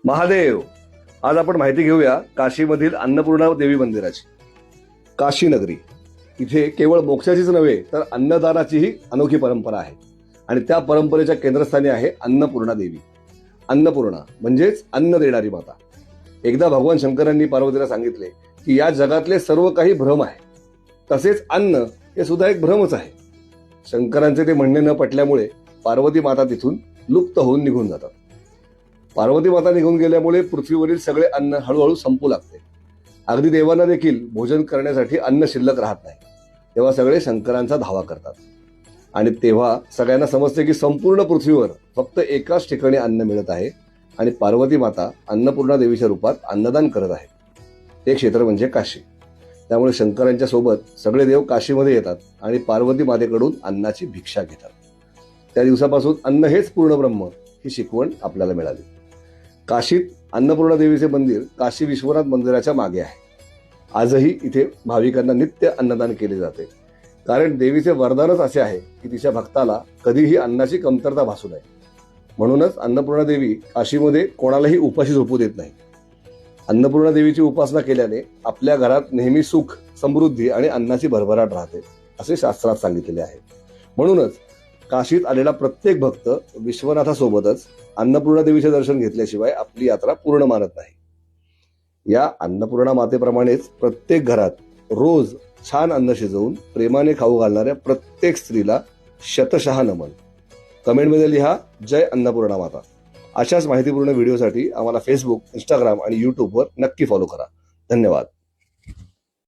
महादेव. आज आपण माहिती घेऊया काशीमधील अन्नपूर्णा देवी मंदिराची. काशी नगरी इथे केवळ मोक्षाचीच नव्हे तर अन्नदानाचीही अनोखी परंपरा आहे आणि त्या परंपरेच्या केंद्रस्थानी आहे अन्नपूर्णा देवी. अन्नपूर्णा म्हणजेच अन्न देणारी माता. एकदा भगवान शंकरांनी पार्वतीला सांगितले की या जगातले सर्व काही भ्रम आहे, तसेच अन्न हे सुद्धा एक भ्रमच आहे. शंकरांचे ते म्हणणे न पटल्यामुळे पार्वती माता तिथून लुप्त होऊन निघून जातात. पार्वती माता निघून गेल्यामुळे पृथ्वीवरील सगळे अन्न हळूहळू संपू लागते. अगदी देवांना देखील भोजन करण्यासाठी अन्न शिल्लक राहत नाही. तेव्हा सगळे शंकरांचा धावा करतात आणि तेव्हा सगळ्यांना समजते की संपूर्ण पृथ्वीवर फक्त एकाच ठिकाणी अन्न मिळत आहे आणि पार्वती माता अन्नपूर्णा देवीच्या रूपात अन्नदान करत आहे. ते क्षेत्र म्हणजे काशी. त्यामुळे शंकरांच्या सोबत सगळे देव काशीमध्ये येतात आणि पार्वती मातेकडून अन्नाची भिक्षा घेतात. त्या दिवसापासून अन्न हेच पूर्ण ब्रह्म ही शिकवण आपल्याला मिळाली. काशीत अन्नपूर्णा देवीचे मंदिर काशी विश्वनाथ मंदिराच्या मागे आहे. आजही इथे भाविकांना नित्य अन्नदान केले जाते, कारण देवीचे वरदानच असे आहे की तिच्या भक्ताला कधीही अन्नाची कमतरता भासू नये. म्हणूनच अन्नपूर्णा देवी काशीमध्ये कोणालाही उपाशी झोपू देत नाही. अन्नपूर्णा देवीची उपासना केल्याने आपल्या घरात नेहमी सुख, समृद्धी आणि अन्नाची भरभराट राहते असे शास्त्रात सांगितलेले आहे. म्हणूनच काशीत आलेला प्रत्येक भक्त विश्वनाथासोबतच अन्नपूर्णा देवीचे दर्शन घेतल्याशिवाय आपली यात्रा पूर्ण मानत नाही. या अन्नपूर्णा मातेप्रमाणेच प्रत्येक घरात रोज छान अन्न शिजवून प्रेमाने खाऊ घालणाऱ्या प्रत्येक स्त्रीला शतशः नमन. कमेंटमध्ये लिहा जय अन्नपूर्णा माता. अशाच माहितीपूर्ण व्हिडिओसाठी आम्हाला फेसबुक, इंस्टाग्राम आणि यूट्यूबवर नक्की फॉलो करा. धन्यवाद.